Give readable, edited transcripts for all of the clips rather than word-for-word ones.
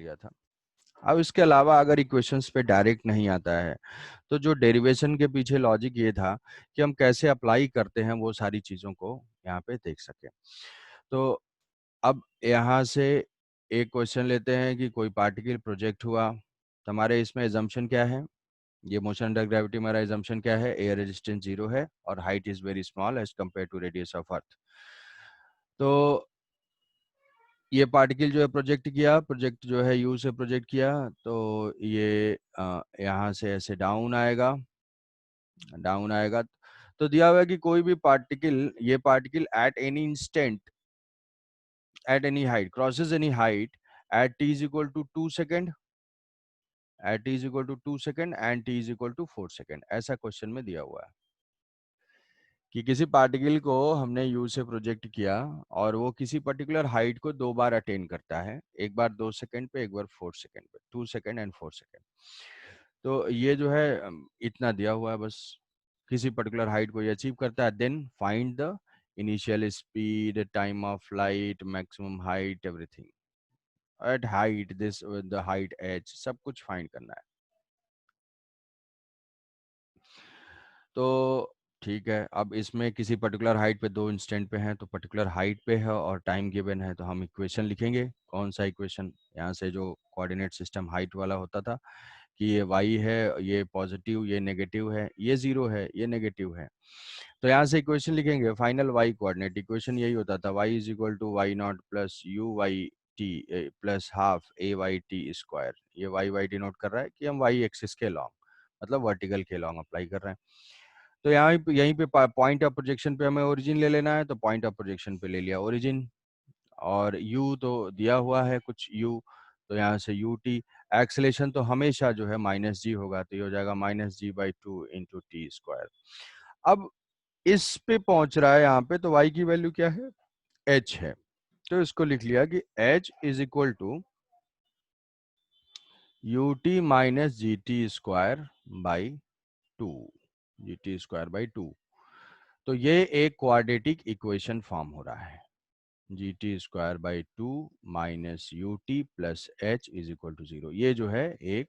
लिया था। अब इसके अलावा अगर इक्वेशंस पे डायरेक्ट नहीं आता है तो जो डेरिवेशन के पीछे लॉजिक ये था कि हम कैसे अप्लाई करते हैं वो सारी चीज़ों को यहाँ पे देख सकें। तो अब यहाँ से एक क्वेश्चन लेते हैं कि कोई पार्टिकल प्रोजेक्ट हुआ, तो हमारे इसमें एजम्पशन क्या है, ये मोशन अंडर ग्रेविटी हमारा एजम्पशन क्या है, एयर रेजिस्टेंस 0 है और height is very small as compare to radius of earth. तो ये पार्टिकल जो है प्रोजेक्ट जो है यू से प्रोजेक्ट किया, तो ये यहाँ से ऐसे डाउन आएगा। तो दिया हुआ है कि कोई भी पार्टिकल, ये particle at any instant at any height crosses any height at t is equal to 2 second, at t is equal to 2 second and t is equal to 4 second। ऐसा क्वेश्चन में दिया हुआ है कि किसी पार्टिकल को हमने u से प्रोजेक्ट किया और वो किसी पर्टिकुलर हाइट को 2 बार अटेन करता है, एक बार 2 सेकंड पे, एक बार 4 सेकंड पे, 2 सेकंड एंड 4 सेकंड। तो ये जो है इतना दिया हुआ है, बस किसी पर्टिकुलर हाइट को ये अचीव करता है। Then find the initial speed, time of flight, maximum height, everything at height, this the height h, सब कुछ फाइंड करना है। तो ठीक है, अब इसमें किसी पर्टिकुलर हाइट पे 2 इंस्टेंट पे हैं, तो पर्टिकुलर हाइट पे है और टाइम गिवन है, तो हम इक्वेशन लिखेंगे। कौन सा इक्वेशन, यहाँ से जो कोऑर्डिनेट सिस्टम हाइट वाला होता था कि ये y है, ये पॉजिटिव, ये नेगेटिव है, ये 0 है, ये नेगेटिव है, तो यहाँ से इक्वेशन लिखेंगे। फाइनल y कोऑर्डिनेट इक्वेशन यही होता था, y is equal to y naught plus u y t plus half a y t square. ये वाई वाई टी नोट कर रहा है कि हम वाई एक्सिस के लॉन्ग, मतलब वर्टिकल के लॉन्ग अप्लाई कर रहे हैं। तो यहाँ यहीं पे पॉइंट ऑफ प्रोजेक्शन पे हमें ओरिजिन ले लेना है, तो पॉइंट ऑफ प्रोजेक्शन पे ले लिया ओरिजिन, और u तो दिया हुआ है कुछ u, तो यहाँ से u t। एक्सेलेरेशन तो हमेशा जो है माइनस जी होगा, तो ये हो जाएगा minus g by 2 into t square. अब इस पे पहुंच रहा है यहाँ पे, तो y की वैल्यू क्या है, h है, तो इसको लिख लिया कि h is equal to u t minus g t square by 2, g t square by 2। तो ये एक क्वाड्रेटिक इक्वेशन फॉर्म हो रहा है, g t square by 2 minus u t plus h is equal to 0। ये जो है एक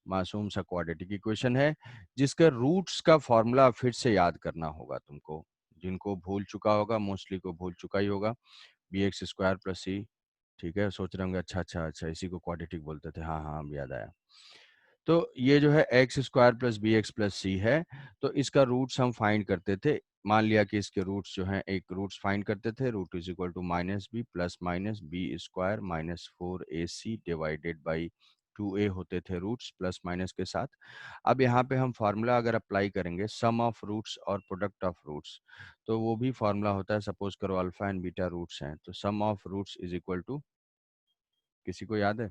मासूम सा क्वाड्रेटिक इक्वेशन है, जिसका रूट्स का फॉर्मूला फिर से याद करना होगा तुमको, जिनको भूल चुका होगा, मोस्टली को भूल चुका ही होगा, बी एक्स स्क्वायर प्लस सी। ठीक है, सोच रहे होंगे अच्छा अच्छा अच्छा इसी को क्वाड्रेटिक बोलते थे, हाँ हाँ अब याद आया। तो ये जो है x square plus b x plus c है, तो इसका रूट्स हम फाइंड करते थे। मान लिया कि इसके रूट्स जो हैं, एक रूट्स फाइंड करते थे, root is equal to minus b plus minus b square minus 4ac divided by 2a होते थे रूट्स प्लस माइनस के साथ। अब यहाँ पे हम फार्मूला अगर अप्लाई करेंगे सम ऑफ रूट्स और प्रोडक्ट ऑफ रूट्स, तो वो भी फार्मूला होता है, सपोज करो अल्फा एंड बीटा रूट्स हैं, तो sum of roots is equal to, किसी को याद है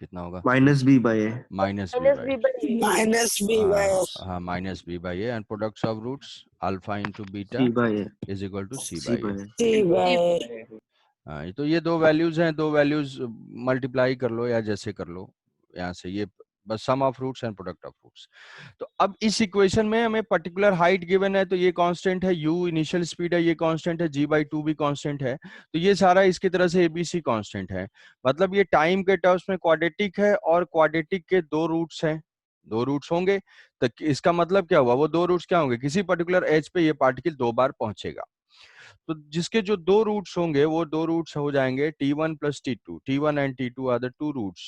कितना होगा, minus b by a. Minus b by, minus b by हाँ minus b by a, and products of roots alpha into beta c by a. Is equal to c c by a. By a. C by. हाँ, तो ये दो values हैं, दो values multiply कर लो या जैसे कर लो, यहाँ से ये बस sum of roots and product of roots. तो अब इस इक्वेशन में हमें पर्टिकुलर हाइट गिवन है, तो ये कांस्टेंट है, u इनिशियल स्पीड है, ये कांस्टेंट है, g बाई 2 भी कांस्टेंट है, तो ये सारा इसकी तरह से abc कांस्टेंट है। मतलब ये टाइम के टर्म्स में क्वाड्रेटिक है और क्वाड्रेटिक के दो रूट्स हैं, दो रूट्स होंगे, तो इसका मतलब क्या हुआ, वो दो रूट्स क्या होंगे, किसी पर्टिकुलर एज पे ये पार्टिकल 2 बार पहुंचेगा। तो जिसके जो दो रूट्स होंगे वो दो रूट्स हो जाएंगे t1 plus t2, t1 and t2 are the two roots.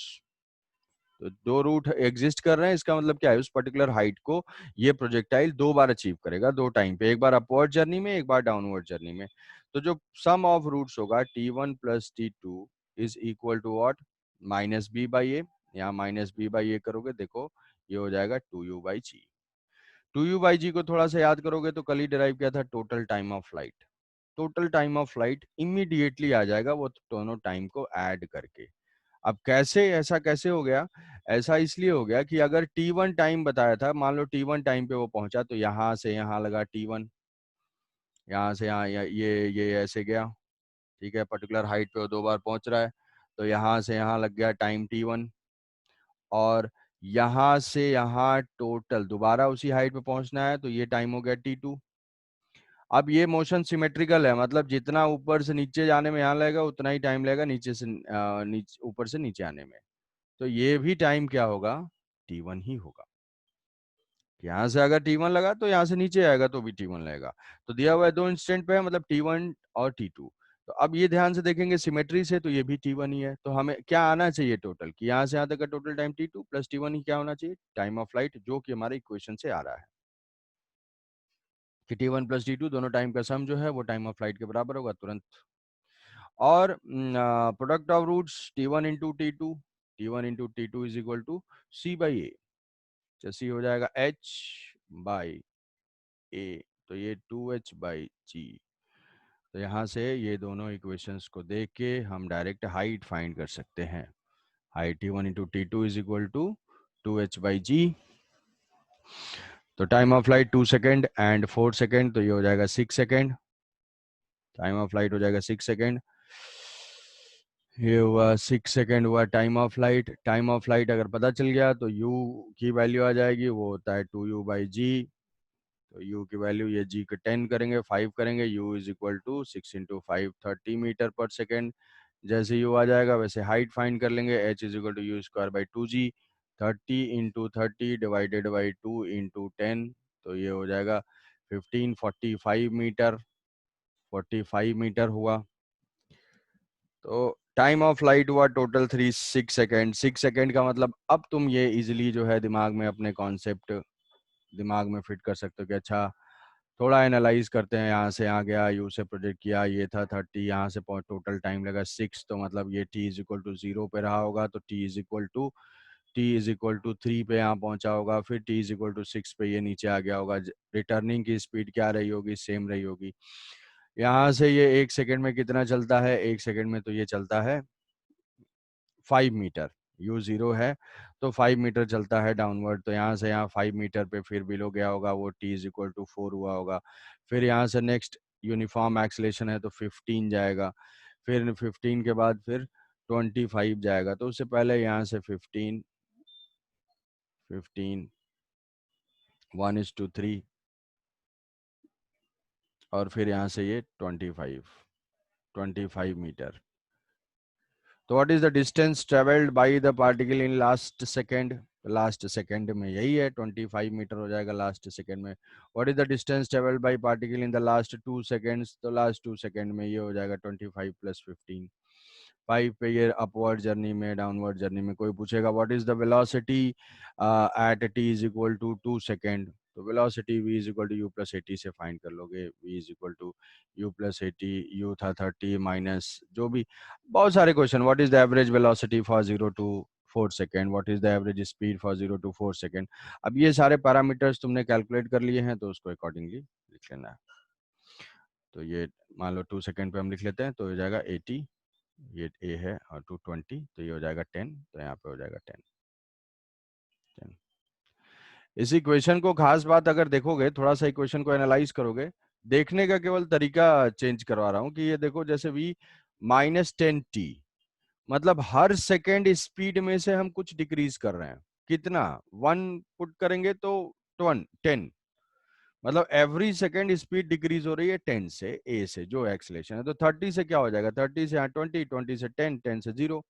तो दो रूट एग्जिस्ट कर रहे हैं, इसका मतलब क्या है, उस पर्टिकुलर हाइट को ये प्रोजेक्टाइल 2 बार अचीव करेगा, 2 टाइम पे, एक बार अपवर्ड जर्नी में, एक बार डाउनवर्ड जर्नी में। तो जो सम ऑफ रूट्स होगा t1 plus t2 is equal to what, minus b by a, यहाँ माइनस बी बाई ए करोगे, देखो ये हो जाएगा 2u by ji. 2u by जी को थोड़ा सा याद करोगे तो कल ही डिराइव किया था, total time of flight. Total time of flight immediately आ जाएगा वो दोनों टाइम को ऐड करके। अब कैसे, ऐसा कैसे हो गया, ऐसा इसलिए हो गया कि अगर t1 टाइम बताया था, मान लो t1 टाइम पे वो पहुंचा, तो यहाँ से यहाँ लगा t1, यहाँ से यहाँ ये ऐसे गया, ठीक है, पर्टिकुलर हाइट पे वो 2 बार पहुंच रहा है, तो यहाँ से यहाँ लग गया टाइम t1, और यहाँ से यहाँ टोटल दोबारा उसी हाइट पे पहुंचना है, तो ये टाइम हो गया t2। अब ये मोशन सिमेट्रिकल है, मतलब जितना ऊपर से नीचे जाने में यहाँ लगेगा उतना ही टाइम लगेगा नीचे से नीचे, ऊपर से नीचे आने में। तो ये भी टाइम क्या होगा, t1 ही होगा। यहाँ से अगर t1 लगा तो यहाँ से नीचे आएगा तो भी t1 लगेगा। तो दिया हुआ है दो इंस्टेंट पे है, मतलब t1 और t2। तो अब ये ध्यान से देखेंगे सिमेट्री से, तो ये भी t1 ही है। तो हमें क्या आना चाहिए टोटल, कि यहाँ से यहाँ तक का total time t2 plus t1 ही क्या होना चाहिए, टाइम ऑफ फ्लाइट, जो कि हमारे इक्वेशन से आ रहा है कि t1 प्लस t2 दोनों टाइम का सम जो है वो टाइम ऑफ फ्लाइट के बराबर होगा तुरंत। और product of roots t1 into t2 is equal to c by a. तो c हो जाएगा h बाई ए, तो ये 2h बाई जी। तो यहाँ से ये दोनों इक्वेशंस को देख के हम डायरेक्ट हाइट फाइंड कर सकते हैं। Height t1 into t2 is equal to 2h by g. तो time of flight 2 second and 4 second, तो ये हो जाएगा 6 सेकेंड। टाइम ऑफ फ्लाइट हो जाएगा 6 सेकेंड। ये हुआ 6 सेकेंड हुआ time of flight. Time of flight अगर पता चल गया तो u की वैल्यू आ जाएगी, वो होता है 2u बाई जी। तो u की वैल्यू, ये g को 10 करेंगे 5 करेंगे, u is equal to 6 into 5 30 metre पर सेकेंड। जैसे u आ जाएगा वैसे हाइट फाइंड कर लेंगे, h is equal to u square by 2g। 30 into 30 divided by 2 into 10, तो ये हो जाएगा 1545 मीटर। 45 मीटर हुआ। तो टाइम ऑफ फ्लाइट हुआ टोटल 6 सेकेंड। 6 सेकेंड का मतलब, अब तुम ये इजिली जो है दिमाग में अपने कॉन्सेप्ट दिमाग में फिट कर सकते हो कि अच्छा थोड़ा एनालाइज करते हैं। यहाँ से यहाँ गया, यू से प्रोजेक्ट किया, ये था 30, यहाँ से टोटल टाइम लगा 6, तो मतलब ये t इज इक्वल टू 0 पे रहा होगा, तो t इज इक्वल टू 3 पे यहाँ पहुंचा होगा, फिर t इज इक्वल टू 6 पे ये नीचे आ गया होगा। रिटर्निंग की स्पीड क्या रही होगी, सेम रही होगी। यहाँ से ये 1 सेकेंड में कितना चलता है, 1 सेकेंड में तो ये चलता है 5 मीटर। u 0 है तो 5 मीटर चलता है डाउनवर्ड, तो यहाँ से यहाँ 5 मीटर पे फिर बिलो गया होगा, वो t इज इक्वल टू 4 हुआ होगा। फिर यहाँ से नेक्स्ट यूनिफॉर्म एक्सलेशन है तो 15 जाएगा, फिर 15 के बाद फिर 25 जाएगा। तो उससे पहले यहाँ से 15 15 1:3, और फिर यहाँ से ये 25 मीटर। तो what is the distance travelled by the particle in last second. Last second में यही है 25 मीटर हो जाएगा लास्ट सेकेंड में। What is the distance travelled by particle in the last 2 seconds, तो लास्ट 2 सेकेंड में ये हो जाएगा 25 प्लस 15। 5 पे ये अपवर्ड जर्नी में, डाउनवर्ड जर्नी में। कोई पूछेगा what is the velocity at t is equal to 2 second, तो velocity v is equal to u plus 80 से फाइंड कर लोगे। v is equal to u plus 80, u था 30 माइनस जो भी, बहुत सारे question. What is the average velocity for 0 to 4 second, what is the average speed for 0 to 4 second. अब ये सारे पैरामीटर्स तुमने कैलकुलेट कर लिए हैं, तो उसको अकॉर्डिंगली लिख लेना है। तो ये मान लो 2 सेकेंड पे हम लिख लेते हैं, तो हो जाएगा 80, ये a है, और 220, तो ये हो जाएगा 10, तो यहाँ पे हो जाएगा 10। इस इक्वेशन को, खास बात अगर देखोगे, थोड़ा सा इक्वेशन को एनालाइज करोगे, देखने का केवल तरीका चेंज करवा रहा हूँ कि ये देखो जैसे v -10t, मतलब हर सेकेंड स्पीड में से हम कुछ डिक्रीज कर रहे हैं। कितना, 1 पुट करेंगे तो 10, मतलब एवरी सेकेंड स्पीड डिक्रीज हो रही है 10 से, a से जो एक्सलेशन है। तो 30 से क्या हो जाएगा, 30 से यहाँ 20, 20 से 10, 10 से 0,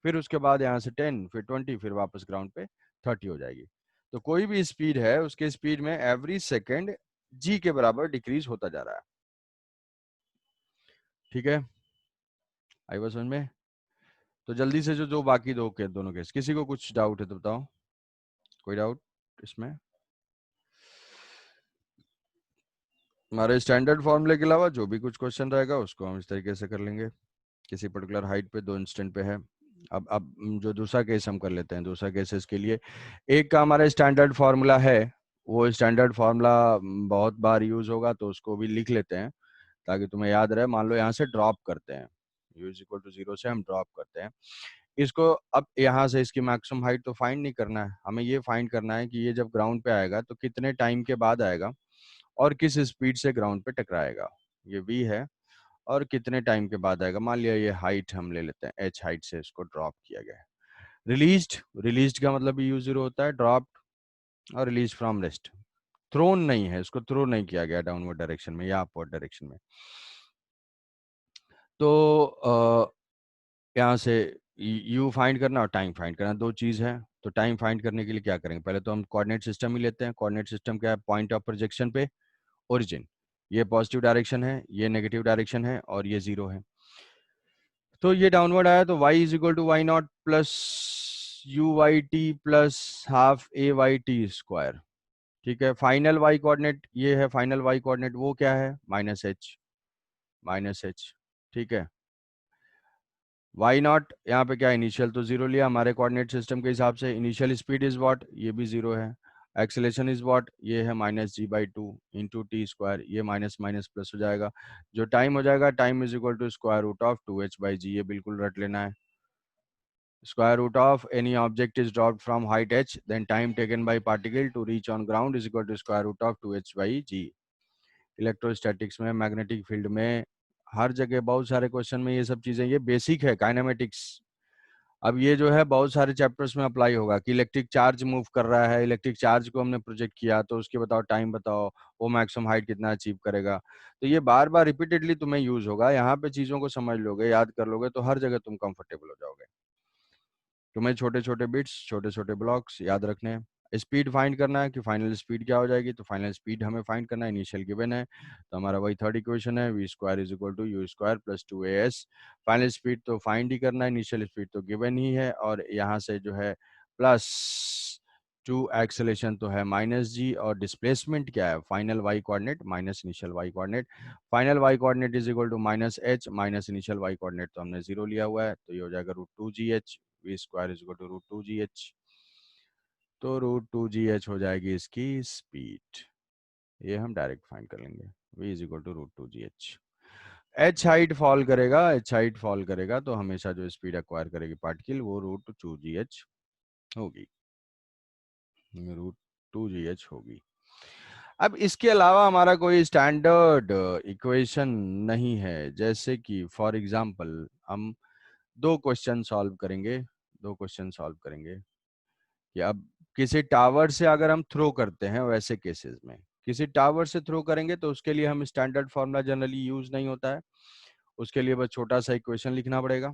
फिर उसके बाद यहाँ से 10, फिर 20, फिर वापस ग्राउंड पे 30 हो जाएगी। तो कोई भी स्पीड है, उसके स्पीड में एवरी सेकेंड g के बराबर डिक्रीज होता जा रहा है। ठीक है, आई बात समझ में। तो जल्दी से जो जो बाकी दोनों केस, किसी को कुछ डाउट है तो बताओ, कोई डाउट इसमें। हमारे स्टैंडर्ड फॉर्मूले के अलावा जो भी कुछ क्वेश्चन रहेगा उसको हम इस तरीके से कर लेंगे। किसी पर्टिकुलर हाइट पे 2 इंस्टेंट पे है। अब जो दूसरा केस हम कर लेते हैं, दूसरा केस इसके लिए एक का हमारा स्टैंडर्ड फॉर्मूला है, वो स्टैंडर्ड फॉर्मूला बहुत बार यूज होगा, तो उसको भी लिख लेते हैं ताकि तुम्हें याद रहे। मान लो यहाँ से ड्रॉप करते हैं, u इज इक्वल टू 0 से हम ड्रॉप करते हैं इसको। अब यहाँ से इसकी मैक्सिमम हाइट तो फाइंड नहीं करना है, हमें ये फाइंड करना है कि ये जब ग्राउंड पे आएगा तो कितने टाइम के बाद आएगा और किस स्पीड से ग्राउंड पे टकराएगा। ये v है, और कितने टाइम के बाद आएगा। मान लिया ये हाइट हम ले लेते हैं, h हाइट से इसको ड्रॉप किया गया है। रिलीज्ड का मतलब u0 होता है, ड्रॉप्ड और रिलीज फ्रॉम रेस्ट। थ्रोन नहीं है, इसको थ्रो नहीं किया गया डाउनवर्ड डायरेक्शन में या अपवर्ड डायरेक्शन में। तो यहाँ से यू फाइंड करना और टाइम फाइंड करना, दो चीज है। तो टाइम फाइंड करने के लिए क्या करेंगे, पहले तो हम कोऑर्डिनेट सिस्टम ही लेते हैं। कोऑर्डिनेट सिस्टम क्या है, पॉइंट ऑफ प्रोजेक्शन पे ओरिजिन, ये पॉजिटिव डायरेक्शन है, ये नेगेटिव डायरेक्शन है और ये जीरो है। तो ये डाउनवर्ड आया तो y is equal to y naught plus u y t plus half a y t square. ठीक है, फाइनल y कोऑर्डिनेट ये है, फाइनल y कोऑर्डिनेट वो क्या है, माइनस एच, माइनस एच। ठीक है, वाई नॉट यहाँ पे क्या, इनिशियल तो जीरो लिया हमारे कोऑर्डिनेट सिस्टम के हिसाब से, इनिशियल स्पीड इज व्हाट, ये भी जीरो है, एक्सेलेरेशन इज व्हाट, ये है minus g by two into t square, ये माइनस माइनस प्लस हो जाएगा। जो टाइम हो जाएगा, time is equal to square root of two h by g, ये बिल्कुल रट लेना है। Square root of any object is dropped from height h, then time taken by particle to reach on ground is equal to square root of 2h by g। Electrostatics में, magnetic field में, हर जगह बहुत सारे question में ये सब चीजें, ये बेसिक है काइनेमेटिक्स। अब ये जो है बहुत सारे चैप्टर्स में अप्लाई होगा कि इलेक्ट्रिक चार्ज मूव कर रहा है, इलेक्ट्रिक चार्ज को हमने प्रोजेक्ट किया तो उसके बताओ टाइम बताओ, वो मैक्सिमम हाइट कितना अचीव करेगा। तो ये बार बार रिपीटेडली तुम्हें यूज होगा, यहाँ पे चीजों को समझ लोगे, याद कर लोगे तो हर जगह तुम कंफर्टेबल हो जाओगे। तुम्हें छोटे छोटे बिट्स, छोटे छोटे ब्लॉक्स याद रखने हैं। स्पीड फाइंड करना है कि फाइनल स्पीड क्या हो जाएगी, तो फाइनल स्पीड हमें फाइंड करना है, इनिशियल गिवन है तो हमारा वही थर्ड इक्वेशन है, v square is equal to u square plus two a s. Final speed तो फाइंड ही करना है, इनिशियल स्पीड तो गिवन ही है, और यहाँ से जो है प्लस टू एक्सेलेरेशन तो है माइनस जी, और डिस्प्लेसमेंट क्या है, final y coordinate minus initial y coordinate. Final y coordinate is equal to minus h minus initial y coordinate, तो हमने जीरो लिया हुआ है, तो ये हो जाएगा root two g h, v square is equal to root two g h. तो रूट टू जी एच हो जाएगी इसकी स्पीड, ये हम डायरेक्ट फाइंड कर लेंगे, v is equal to root two g h. H height fall करेगा, h height fall करेगा तो हमेशा जो स्पीड एक्वायर करेगी पार्टिकल वो रूट टू जी एच होगी, रूट टू जी एच होगी। अब इसके अलावा हमारा कोई स्टैंडर्ड इक्वेशन नहीं है, जैसे कि फॉर एग्जांपल हम दो क्वेश्चन सॉल्व करेंगे, दो क्वेश्चन सॉल्व करेंगे कि अब किसी टावर से अगर हम थ्रो करते हैं, वैसे केसेस में किसी टावर से थ्रो करेंगे तो उसके लिए हम स्टैंडर्ड फॉर्मूला जनरली यूज नहीं होता है, उसके लिए बस छोटा सा इक्वेशन लिखना पड़ेगा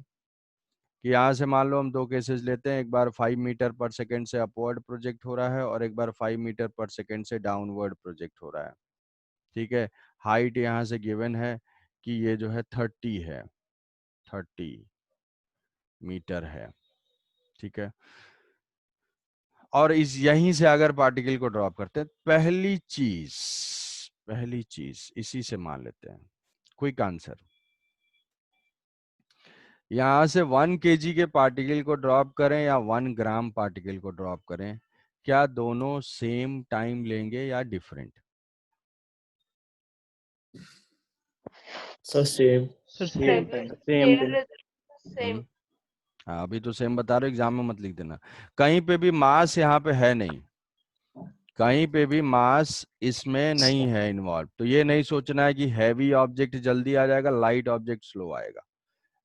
कि यहाँ से मान लो हम दो केसेस लेते हैं, एक बार 5 मीटर पर सेकेंड से अपवर्ड प्रोजेक्ट हो रहा है और एक बार 5 मीटर पर सेकेंड से डाउनवर्ड प्रोजेक्ट हो रहा है। ठीक है, हाइट यहाँ से गिवन है कि ये जो है 30 है, 30 मीटर है। ठीक है, और इस यहीं से अगर पार्टिकल को ड्रॉप करते हैं, पहली चीज इसी से मान लेते हैं। क्विक आंसर, यहां से 1 kg के पार्टिकल को ड्रॉप करें या 1 ग्राम पार्टिकल को ड्रॉप करें, क्या दोनों सेम टाइम लेंगे या different? So same. Sir same same time. Same same. हाँ, अभी तो सेम बता रहे हो, एग्जाम में मत लिख देना। कहीं पे भी मास यहाँ पे है नहीं, कहीं पे भी मास इसमें नहीं है इन्वॉल्व, तो ये नहीं सोचना है कि हैवी ऑब्जेक्ट जल्दी आ जाएगा, लाइट ऑब्जेक्ट स्लो आएगा,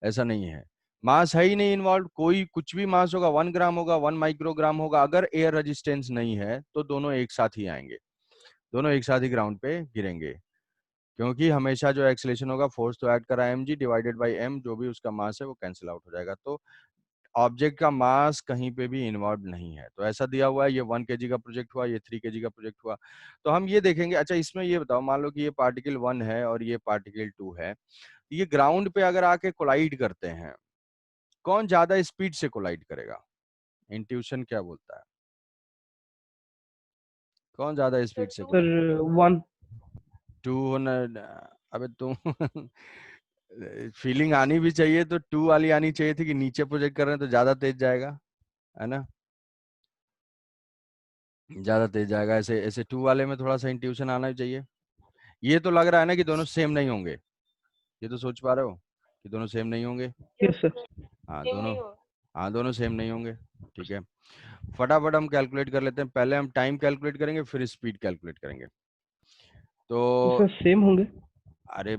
ऐसा नहीं है। मास है ही नहीं इन्वॉल्व, कोई कुछ भी मास होगा, 1 ग्राम होगा, 1 माइक्रोग्राम होगा, अगर एयर रेजिस्टेंस नहीं है तो दोनों एक साथ ही आएंगे, दोनों एक साथ ही ग्राउंड पे गिरेंगे, क्योंकि हमेशा जो एक्सेलेरेशन होगा, फोर्स तो ऐड करा mg डिवाइडेड बाई m, जो भी उसका मास है वो कैंसिल आउट हो जाएगा। तो ऑब्जेक्ट का मास कहीं पे भी इन्वॉल्व नहीं है। तो ऐसा दिया हुआ है, ये 1 kg का प्रोजेक्ट हुआ, ये 3 kg का प्रोजेक्ट हुआ, तो हम ये देखेंगे। अच्छा, इसमें ये बताओ, मान लो कि ये पार्टिकल 1 है और ये पार्टिकल 2 है, ये ग्राउंड पे अगर आके कोलाइड करते हैं, कौन ज्यादा स्पीड से कोलाइड करेगा? इंट्यूशन क्या बोलता है, कौन ज्यादा स्पीड से two. Sir collide? 1। टू होना, अबे तुम फीलिंग आनी भी चाहिए, तो टू वाली आनी चाहिए थी कि नीचे प्रोजेक्ट कर रहे हैं तो ज्यादा तेज जाएगा, है ना, ज्यादा तेज जाएगा, ऐसे ऐसे टू वाले में थोड़ा सा इंट्यूशन आना भी चाहिए। ये तो लग रहा है ना कि दोनों सेम नहीं होंगे, ये तो सोच पा रहे हो कि दोनों सेम नहीं होंगे। Yes sir. हाँ सेम दोनों, नहीं हो। हाँ दोनों सेम नहीं होंगे। ठीक है, फटाफट हम कैलकुलेट कर लेते हैं, पहले हम टाइम कैलकुलेट करेंगे फिर स्पीड कैलकुलेट करेंगे। तो सर सेम होंगे। अरे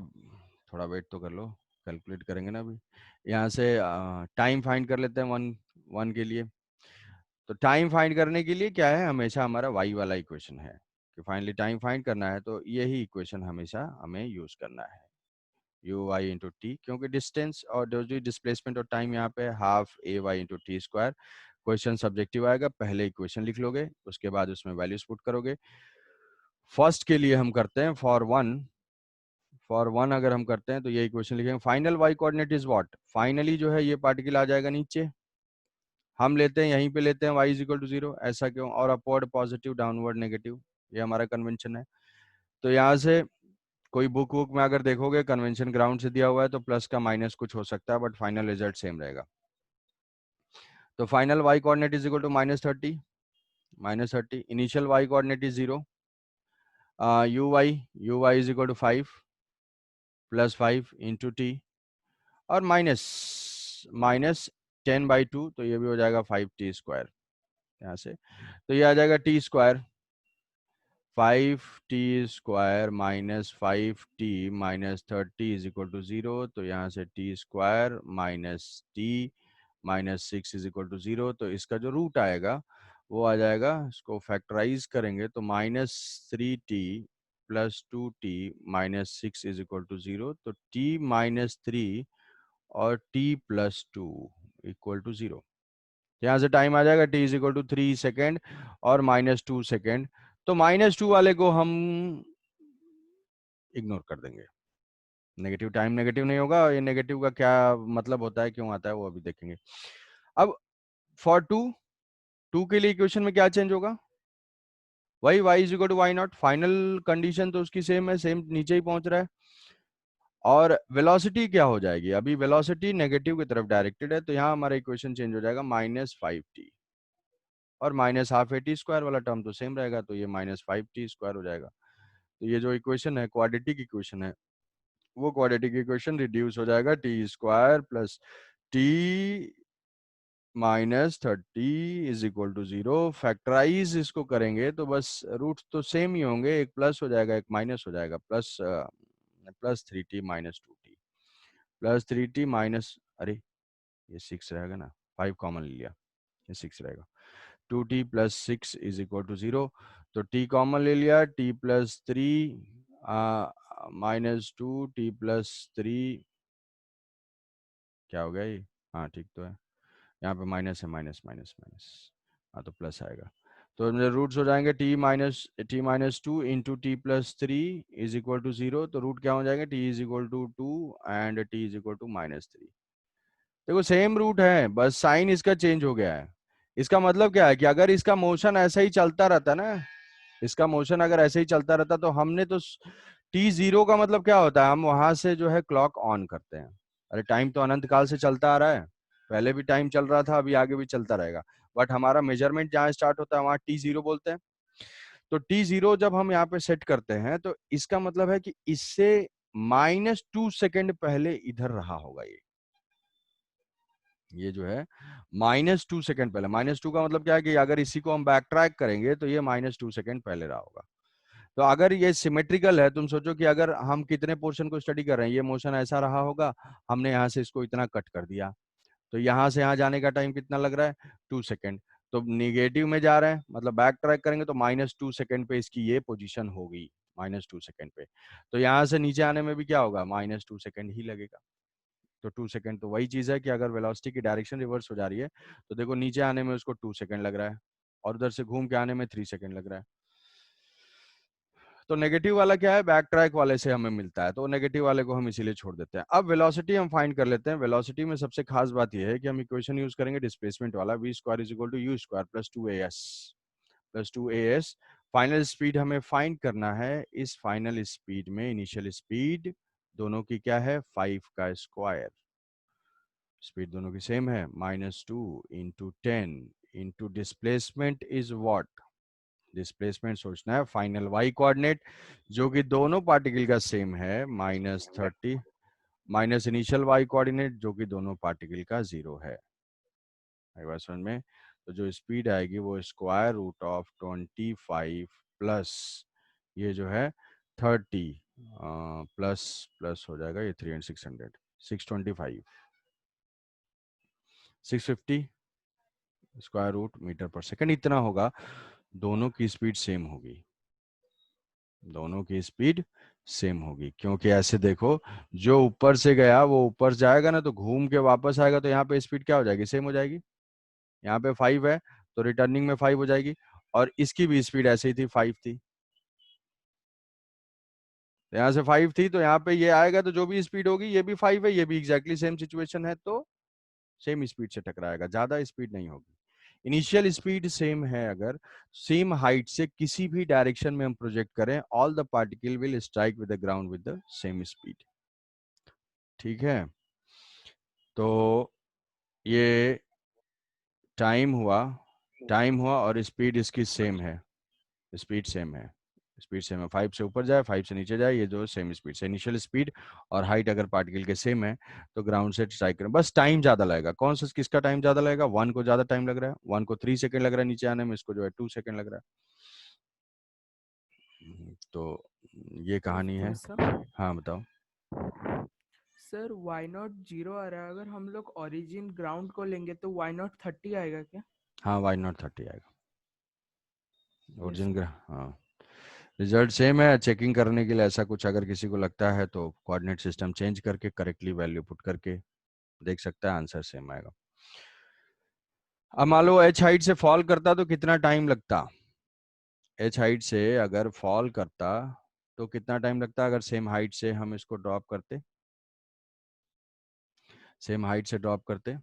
थोड़ा वेट तो कर लो, कैलकुलेट करेंगे ना अभी। यहाँ से टाइम फाइंड कर लेते हैं वन वन के लिए। तो टाइम फाइंड करने के लिए क्या है, हमेशा हमारा वाई वाला इक्वेशन है कि फाइनली टाइम फाइंड करना है तो यही इक्वेशन हमेशा हमें यूज करना है, यू वाई इंटू टी, क्योंकि डिस्टेंस और जो डिस्प्लेसमेंट और टाइम यहाँ पे half a y into t square. Question subjective आएगा, पहले इक्वेशन लिख लोगे, उसके बाद उसमें वैल्यूज पुट करोगे। फर्स्ट के लिए हम करते हैं फॉर वन अगर हम करते हैं तो ये इक्वेशन लिखेंगे, final y coordinate is what, finally जो है ये पार्टिकल आ जाएगा नीचे, हम लेते हैं यहीं पे लेते हैं y इज इक्वल टू 0, ऐसा क्यों, और अपवर्ड पॉजिटिव डाउनवर्ड नेगेटिव, ये हमारा कन्वेंशन है। तो यहाँ से कोई बुक वुक में अगर देखोगे कन्वेंशन ग्राउंड से दिया हुआ है तो प्लस का माइनस कुछ हो सकता है, बट फाइनल रिजल्ट सेम रहेगा। तो final y coordinate is equal to -30, initial y coordinate is 0, u y is equal to 5 + 5 into t, और माइनस 10/2, तो ये भी हो जाएगा 5t स्क्वायर यहाँ से। तो ये आ जाएगा t square 5t square minus 5t minus 30 is equal to 0, तो यहाँ से t square minus t minus 6 is equal to 0। तो इसका जो रूट आएगा वो आ जाएगा, इसको फैक्टराइज करेंगे तो -3t plus 2t minus 6 is equal to 0, तो t माइनस 3 और t प्लस 2 इक्वल टू 0। यहाँ से टाइम आ जाएगा t is equal to 3 second और -2 सेकेंड। तो -2 वाले को हम इग्नोर कर देंगे, नेगेटिव टाइम नेगेटिव नहीं होगा, ये नेगेटिव का क्या मतलब होता है, क्यों आता है, वो अभी देखेंगे। अब फॉर टू के लिए इक्वेशन में क्या चेंज होगा, वही y is equal to y naught, final condition तो उसकी सेम है, सेम नीचे ही पहुंच रहा है। और वेलोसिटी क्या हो जाएगी, अभी वेलोसिटी नेगेटिव की तरफ डायरेक्टेड है, तो यहाँ हमारा इक्वेशन चेंज हो जाएगा -5t, और -12 स्क्वायर वाला टर्म तो सेम रहेगा, तो ये -5t स्क्वायर हो जाएगा। तो ये जो इक्वेशन है क्वाड्रेटिक इक्वेशन है, वो क्वाड्रेटिक इक्वेशन रिड्यूस हो जाएगा t square plus t -30 is equal to 0। Factorise इसको करेंगे तो बस रूट तो सेम ही होंगे, एक प्लस हो जाएगा एक माइनस हो जाएगा, +3t minus 2t +3t minus, अरे ये 6 रहेगा ना, 5 कॉमन ले लिया, ये 6 रहेगा, 2t plus 6 is equal to 0। तो t कॉमन ले लिया, t प्लस 3 -2t प्लस 3, क्या हो गया ये, हाँ ठीक तो है, यहाँ पे माइनस है, माइनस माइनस माइनस, हाँ तो प्लस आएगा। तो मेरे रूट्स हो जाएंगे t minus 2 into t plus 3 is equal to 0, तो रूट क्या हो जाएंगे, t is equal to 2 and t is equal to -3। देखो सेम रूट है, बस साइन इसका चेंज हो गया है। इसका मतलब क्या है कि अगर इसका मोशन ऐसा ही चलता रहता ना, इसका मोशन अगर ऐसे ही चलता रहता तो हमने तो t0 का मतलब क्या होता है, हम वहां से जो है क्लॉक ऑन करते हैं। अरे टाइम तो अनंत काल से चलता आ रहा है, पहले भी टाइम चल रहा था, अभी आगे भी चलता रहेगा, बट हमारा मेजरमेंट जहाँ स्टार्ट होता है वहां t0 बोलते हैं। तो t0 जब हम यहाँ पे सेट करते हैं तो इसका मतलब है कि इससे -2 सेकेंड पहले इधर रहा होगा ये जो है -2 सेकेंड पहले। -2 का मतलब क्या है कि अगर इसी को हम बैक ट्रैक करेंगे तो ये -2 सेकेंड पहले रहा होगा। तो अगर ये सिमेट्रिकल है, तुम सोचो कि अगर हम कितने पोर्शन को स्टडी कर रहे हैं, ये मोशन ऐसा रहा होगा, हमने यहाँ से इसको इतना कट कर दिया, तो यहाँ से यहाँ जाने का टाइम कितना लग रहा है, 2 सेकेंड। तो निगेटिव में जा रहे हैं, मतलब बैक ट्रैक करेंगे तो -2 सेकेंड पे इसकी ये पोजीशन होगी, -2 सेकेंड पे। तो यहाँ से नीचे आने में भी क्या होगा, -2 सेकेंड ही लगेगा। तो 2 सेकेंड तो वही चीज है कि अगर वेलोसिटी की डायरेक्शन रिवर्स हो जा रही है तो देखो नीचे आने में उसको 2 सेकेंड लग रहा है, और उधर से घूम के आने में 3 सेकेंड लग रहा है। तो नेगेटिव वाला क्या है, बैक ट्रैक वाले से हमें मिलता है, तो नेगेटिव वाले को हम इसीलिए छोड़ देते हैं। अब वेलोसिटी हम फाइंड कर लेते हैं। वेलोसिटी में सबसे खास बात यह है कि हम इक्वेशन यूज करेंगे डिस्प्लेसमेंट वाला, v स्क्वायर इज इक्वल टू u स्क्वायर प्लस 2as। फाइनल स्पीड हमें फाइंड करना है, इस फाइनल स्पीड में इनिशियल स्पीड दोनों की क्या है, 5 का स्क्वायर, स्पीड दोनों की सेम है, -2 into 10 into displacement is what, displacement सोचना है फाइनल y कोऑर्डिनेट जो कि दोनों पार्टिकल का सेम है, -30 माइनस इनिशियल y कोऑर्डिनेट जो कि दोनों पार्टिकल का 0 है। बात समझ में, तो जो स्पीड आएगी वो स्क्वायर रूट ऑफ 25 प्लस ये जो है 30 प्लस प्लस हो जाएगा ये 3 एंड 600 625 650 स्क्वायर रूट मीटर पर सेकंड, इतना होगा, दोनों की स्पीड सेम होगी। दोनों की स्पीड सेम होगी, क्योंकि ऐसे देखो, जो ऊपर से गया वो ऊपर जाएगा ना, तो घूम के वापस आएगा, तो यहाँ पे स्पीड क्या हो जाएगी, सेम हो जाएगी। यहाँ पे 5 है तो रिटर्निंग में 5 हो जाएगी, और इसकी भी स्पीड ऐसे ही थी, 5 थी, तो यहाँ से 5 थी, तो यहाँ पे ये आएगा, तो जो भी स्पीड होगी ये भी 5 है, ये भी एग्जैक्टली सेम सिचुएशन है, तो सेम स्पीड से टकराएगा, ज्यादा स्पीड नहीं होगी। इनिशियल स्पीड सेम है, अगर सेम हाइट से किसी भी डायरेक्शन में हम प्रोजेक्ट करें, all the particle will strike with the ground with the same speed. ठीक है, तो ये टाइम हुआ और स्पीड इसकी सेम है, स्पीड सेम है, स्पीड सेम है, 5 से ऊपर जाए 5 से नीचे जाए, ये जो सेम स्पीड से, इनिशियल स्पीड और हाइट अगर पार्टिकल के सेम है तो ग्राउंड से स्ट्राइक करें, बस टाइम ज्यादा लगेगा। कौन सा, किसका टाइम ज्यादा लगेगा, 1 को ज्यादा टाइम लग रहा है, 1 को 3 सेकंड लग रहा है नीचे आने में, इसको जो है 2 सेकंड लग रहा है। तो ये सर एक कहानी है। क्वेश्चन हाँ बताओ। सर, वाई नॉट 0 आ रहा है, अगर हम लोग ओरिजिन ग्राउंड को लेंगे तो वाई नॉट 30 आएगा क्या? हाँ, वाई नॉट 30 आएगा, यस ओरिजिन सर। हाँ, रिजल्ट सेम है, चेकिंग करने के लिए ऐसा कुछ अगर किसी को लगता है तो कोऑर्डिनेट सिस्टम चेंज करके करेक्टली वैल्यू पुट करके देख सकता है, आंसर सेम आएगा। अब मान लो एच हाइट से फॉल करता तो कितना टाइम लगता, एच हाइट से अगर फॉल करता तो कितना टाइम लगता, अगर सेम हाइट से हम इसको ड्रॉप करते, सेम हाइट से ड्रॉप करते,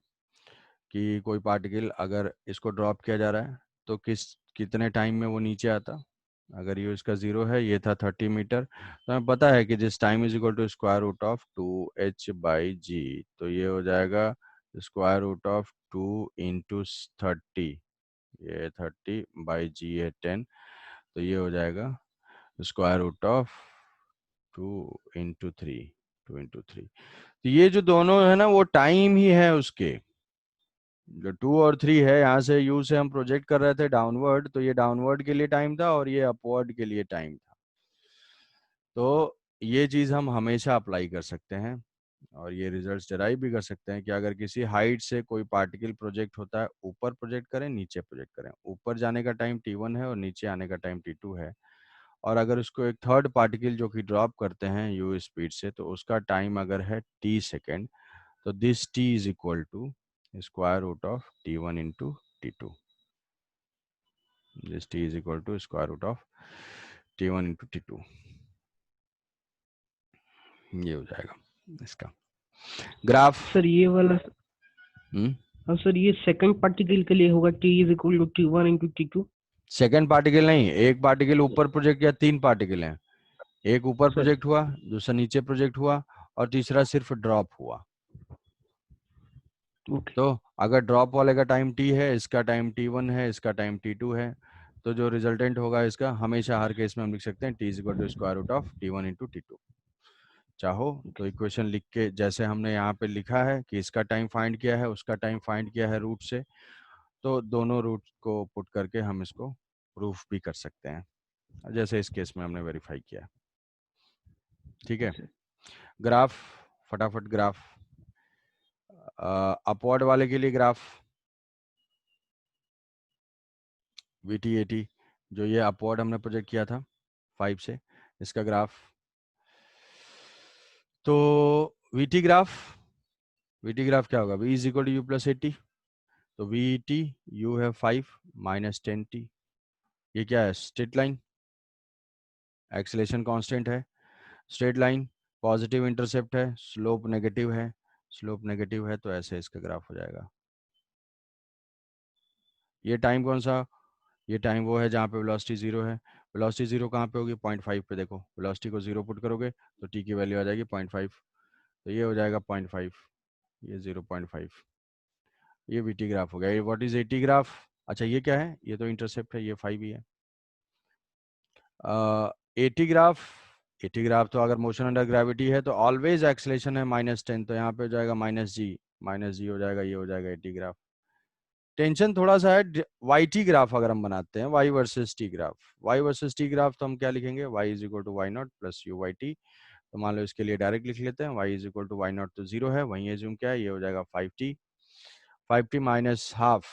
कि कोई पार्टिकल अगर इसको ड्रॉप किया जा रहा है तो कितने टाइम में वो नीचे आता, अगर ये इसका 0 है, ये था 30 मीटर, तो हमें पता है कि जिस time is equal to square root of 2h/g, तो ये हो जाएगा स्क्वायर रूट ऑफ 2 इंटू 30, ये 30/g है 10, तो ये हो जाएगा square root of 2 into 3, 2 into 3, तो ये जो दोनों है ना, वो टाइम ही है उसके, जो 2 और 3 है, यहाँ से यू से हम प्रोजेक्ट कर रहे थे डाउनवर्ड, तो ये डाउनवर्ड के लिए टाइम था और ये अपवर्ड के लिए टाइम था। तो ये चीज हम हमेशा अप्लाई कर सकते हैं, और ये रिजल्ट्स डिराइव भी कर सकते हैं कि अगर किसी हाइट से कोई पार्टिकल प्रोजेक्ट होता है, ऊपर प्रोजेक्ट करें नीचे प्रोजेक्ट करें, ऊपर जाने का टाइम t1 है और नीचे आने का टाइम t2 है, और अगर उसको एक थर्ड पार्टिकल जो कि ड्रॉप करते हैं u स्पीड से, तो उसका टाइम अगर है t सेकेंड, तो this t is equal to square root of t1 into t2, this t is equal to square root of t1 into t2, ये हो जाएगा इसका ग्राफ। सर ये वाला, हम्म, हाँ सर, ये सेकंड पार्टिकल के लिए होगा, t is equal to T1 into T2। Second particle नहीं, एक पार्टिकल ऊपर प्रोजेक्ट किया, 3 पार्टिकल हैं, एक ऊपर सर प्रोजेक्ट हुआ, दूसरा नीचे प्रोजेक्ट हुआ, और तीसरा सिर्फ ड्रॉप हुआ। ओके। तो अगर ड्रॉप वाले का टाइम t है, इसका टाइम t1 है, इसका टाइम t2 है, तो जो रिजल्टेंट होगा इसका, हमेशा हर केस में हम लिख सकते हैं t is equal to square root of t1 into t2। चाहो तो इक्वेशन लिख के, जैसे हमने यहाँ पे लिखा है कि इसका टाइम फाइंड किया है, उसका टाइम फाइंड किया है रूट से, तो दोनों रूट को पुट करके हम इसको प्रूफ भी कर सकते हैं, जैसे इस केस में हमने वेरीफाई किया। ठीक है, ग्राफ, फटाफट ग्राफ, अपवर्ड वाले के लिए ग्राफ VT80, जो ये अपवर्ड हमने प्रोजेक्ट किया था 5 से, इसका ग्राफ, तो VT ग्राफ क्या होगा, V is equal to u plus 80, तो VT यू है 5 माइनस 10t, ये क्या है, स्ट्रेट लाइन, एक्सेलेरेशन कांस्टेंट है, स्ट्रेट लाइन, पॉजिटिव इंटरसेप्ट है, स्लोप नेगेटिव है, स्लोप नेगेटिव है, तो ऐसे इसका ग्राफ हो जाएगा। ये टाइम कौन सा, ये टाइम वो है जहाँ पे वेलोसिटी 0 है, वेलोसिटी 0 कहाँ पे होगी, 0.5 पे, देखो वेलोसिटी को 0 पुट करोगे तो t की वैल्यू आ जाएगी 0.5, तो ये हो जाएगा 0.5, ये 0.5, ये VT ग्राफ हो गया। ये व्हाट इज AT ग्राफ, अच्छा ये क्या है, ये तो इंटरसेप्ट है, ये 5 ही है। AT ग्राफ, AT ग्राफ तो अगर मोशन अंडर ग्रेविटी है तो ऑलवेज एक्सलेशन है -10, तो यहाँ पे हो जाएगा -g हो जाएगा, ये हो जाएगा AT ग्राफ। टेंशन थोड़ा सा है, YT ग्राफ अगर हम बनाते हैं, Y versus T graph, Y versus T graph, तो हम क्या लिखेंगे, y is equal to y0 plus u y t, तो मान लो इसके लिए डायरेक्ट लिख लेते हैं, y is equal to y0 तो 0 है, वहीं एज्यूम क्या है, ये हो जाएगा 5t माइनस हाफ,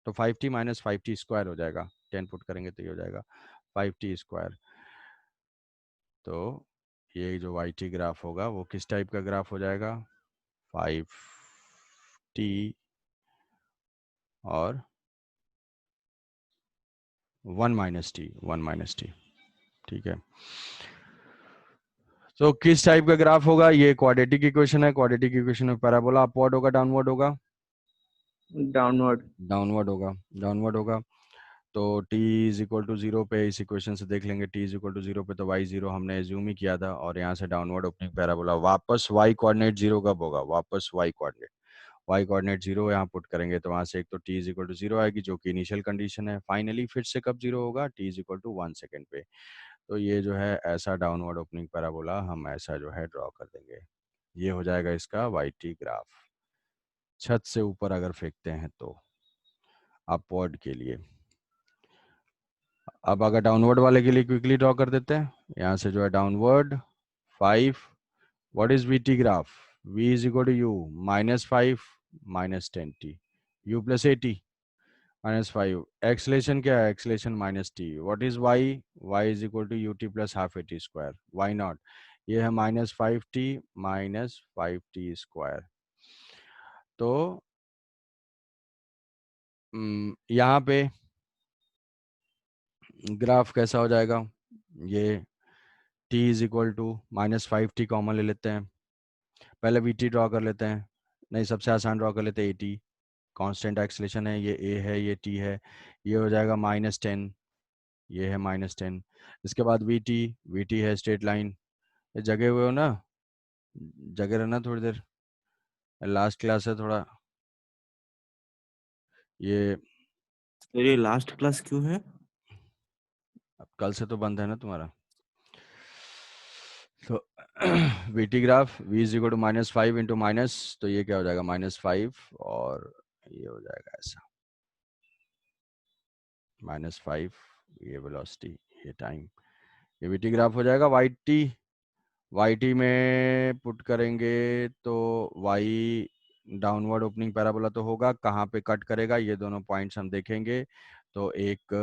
तो 5t माइनस 5t स्क्वायर हो जाएगा, 10 पुट करेंगे तो ये हो जाएगा, 5t²। तो ये जो yt ग्राफ होगा वो किस टाइप का ग्राफ हो जाएगा? 5t और 1 - t, ठीक है। तो किस टाइप का ग्राफ होगा? ये क्वाड्रेटिक इक्वेशन है। क्वाड्रेटिक इक्वेशन में पैराबोला अपवर्ड होगा डाउनवर्ड होगा? डाउनवर्ड। डाउनवर्ड होगा, डाउनवर्ड होगा। तो t इज इक्वल टू 0 पे इस इक्वेशन से देख लेंगे, t इज इक्वल टू 0 पे तो y 0 हमने एज्यूम ही किया था, और यहाँ से डाउनवर्ड ओपनिंग पैराबोला। वापस y कोऑर्डिनेट 0 कब होगा? वापस y कोऑर्डिनेट 0 यहाँ पुट करेंगे तो वहाँ से एक तो t इज इक्वल टू 0 आएगी जो कि इनिशियल कंडीशन है। फाइनली फिर से कब 0 होगा? t is equal to 1 second पे। तो ये जो है ऐसा डाउनवर्ड ओपनिंग पैराबोला हम ऐसा जो है ड्रॉ कर देंगे। ये हो जाएगा इसका yt ग्राफ। छत से ऊपर अगर फेंकते हैं तो अपवर्ड के लिए। अब अगर डाउनवर्ड वाले के लिए क्विकली ड्रॉ कर देते हैं, यहाँ से जो है downward 5, what is VT graph? v is equal to u -5 -10t, u plus 80 -5। Acceleration क्या है? Acceleration -t। What is y? y is equal to ut plus half at²। Why not? ये है -5t -5t²। तो यहाँ पे graph कैसा हो जाएगा? ये t is equal to -5t common ले लेते हैं, पहले vt ड्रॉ कर लेते हैं। नहीं, सबसे आसान ड्रॉ कर लेते हैं at। कांस्टेंट एक्सलेशन है, ये a है, ये t है, ये हो जाएगा -10, ये है -10। इसके बाद vt है स्ट्रेट लाइन। ये जगे हुए हो ना? जगे रहना थोड़ी देर, लास्ट क्लास है थोड़ा। ये तो ये लास्ट क्लास क्यों है? अब कल से तो बंद है ना तुम्हारा। तो VT graph v is equal to -5 into minus, तो ये क्या हो जाएगा? -5, और ये हो जाएगा ऐसा -5, ये वेलोसिटी, ये टाइम, ये वीटी ग्राफ हो जाएगा। वाई में पुट करेंगे तो y डाउनवर्ड ओपनिंग पैराबोला तो होगा, कहाँ पे कट करेगा ये दोनों पॉइंट्स हम देखेंगे। तो एक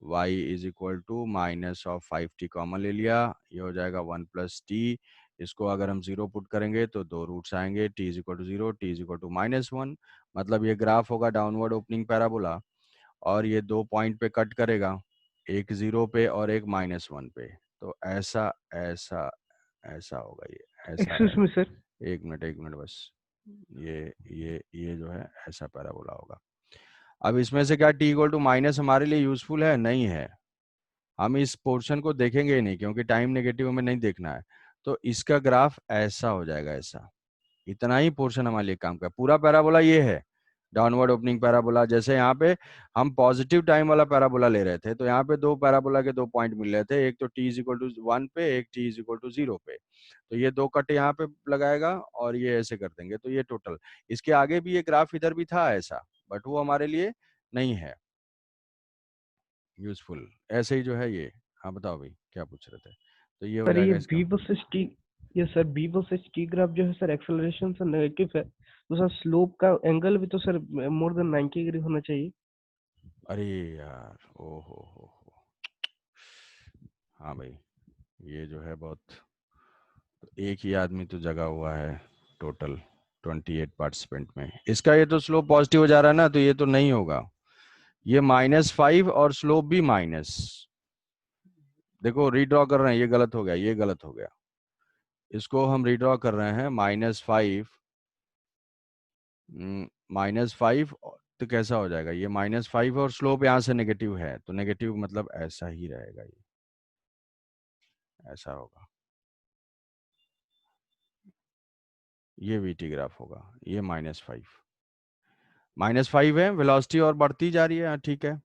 y is equal to -5t common ले लिया, ये हो जाएगा 1 + t। इसको अगर हम 0 पुट करेंगे तो दो रूट्स आएंगे, t is equal to 0, t is equal to -1। मतलब ये ग्राफ होगा डाउनवर्ड ओपनिंग पैराबोला, और ये दो पॉइंट पे कट करेगा, एक 0 पे और एक -1 पे। तो ऐसा ऐसा ऐसा होगा, ये ऐसा है। Excuse me sir. एक मिनट बस। ये जो है ऐसा पैराबोला होगा। अब इसमें से क्या t इक्वल टू माइनस हमारे लिए यूजफुल है? नहीं है। हम इस पोर्शन को देखेंगे ही नहीं, क्योंकि टाइम नेगेटिव में नहीं देखना है। तो इसका ग्राफ ऐसा हो जाएगा, ऐसा। इतना ही पोर्शन हमारे लिए काम का। पूरा पैराबोला ये है डाउनवर्ड ओपनिंग पैराबोला। जैसे यहाँ पे हम पॉजिटिव टाइम वाला पैराबोला ले रहे थे, तो यहाँ पे दो पैराबोला के दो पॉइंट मिल रहे थे, एक तो t इज इक्वल टू 1 पे, एक t इज इक्वल टू 0 पे। तो ये दो कट यहाँ पे लगाएगा और ये ऐसे कर देंगे, तो ये टोटल। इसके आगे भी ये ग्राफ इधर भी था ऐसा, बट वो हमारे लिए नहीं है यूजफुल। ऐसे ही जो है ये। हाँ बताओ भाई, क्या पूछ रहे थे? तो ये हो सर ये जाएगा इसका। v वर्सेस t, ये sir v versus t graph जो है सर एक्सेलरेशन से नेगेटिव है, तो सर स्लोप का एंगल भी तो सर मोर देन 90 डिग्री होना चाहिए। अरे यार, ओ हो। हाँ भाई, ये जो है बहुत, एक ही आदमी तो जगा हुआ है टोटल 28 पार्टिसिपेंट में। इसका ये तो स्लोप पॉजिटिव हो जा रहा है ना, तो ये तो नहीं होगा। ये -5 और स्लोप भी माइनस। देखो रीड्रॉ कर रहे हैं, ये गलत हो गया, ये गलत हो गया। इसको हम रीड्रॉ कर रहे हैं -5 तो कैसा हो जाएगा? ये -5 और स्लोप यहाँ से नेगेटिव है, तो नेगेटिव मतलब ऐसा ही रहेगा, ये ऐसा होगा। ये वीटी ग्राफ होगा, ये -5 है, वेलोसिटी और बढ़ती जा रही है। हाँ, ठीक है।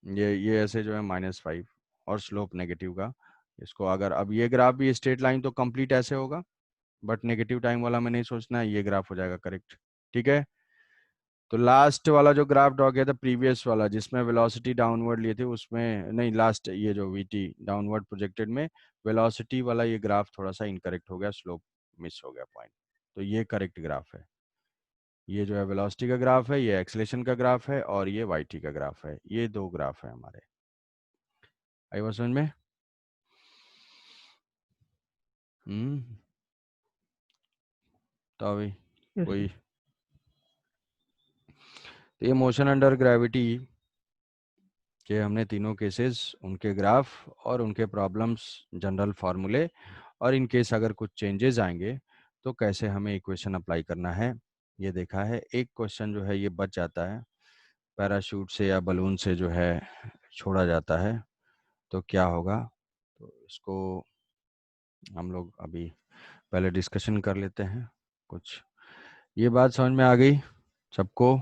ये ऐसे जो है -5 और स्लोप नेगेटिव का। इसको अगर अब ये ग्राफ भी स्ट्रेट लाइन तो कंप्लीट ऐसे होगा, बट नेगेटिव टाइम वाला में नहीं सोचना है, ये ग्राफ हो जाएगा करेक्ट। ठीक है। तो लास्ट वाला जो ग्राफ ड्रॉ किया था प्रीवियस वाला, जिसमें वेलोसिटी डाउनवर्ड लिए थे, उसमें नहीं, लास्ट ये जो वीटी डाउनवर्ड प्रोजेक्टेड में वेलोसिटी वाला ये ग्राफ थोड़ा सा इनकरेक्ट हो गया, स्लोप मिस हो गया पॉइंट। तो ये करेक्ट ग्राफ है। ये जो है वेलोसिटी का ग्राफ है, ये एक्सेलेरेशन का ग्राफ है, और ये वाई टी का ग्राफ है। ये दो ग्राफ है हमारे। आई बात समझ में? तो अभी Yes, कोई sir. तो ये मोशन अंडर ग्रेविटी के हमने तीनों केसेस, उनके ग्राफ और उनके प्रॉब्लम्स, जनरल फार्मूले, और इन केस अगर कुछ चेंजेस आएंगे तो कैसे हमें इक्वेशन अप्लाई करना है ये देखा है। एक क्वेश्चन जो है ये बच जाता है, पैराशूट से या बलून से जो है छोड़ा जाता है तो क्या होगा, तो इसको हम लोग अभी पहले डिस्कशन कर लेते हैं कुछ। ये बात समझ में आ गई सबको?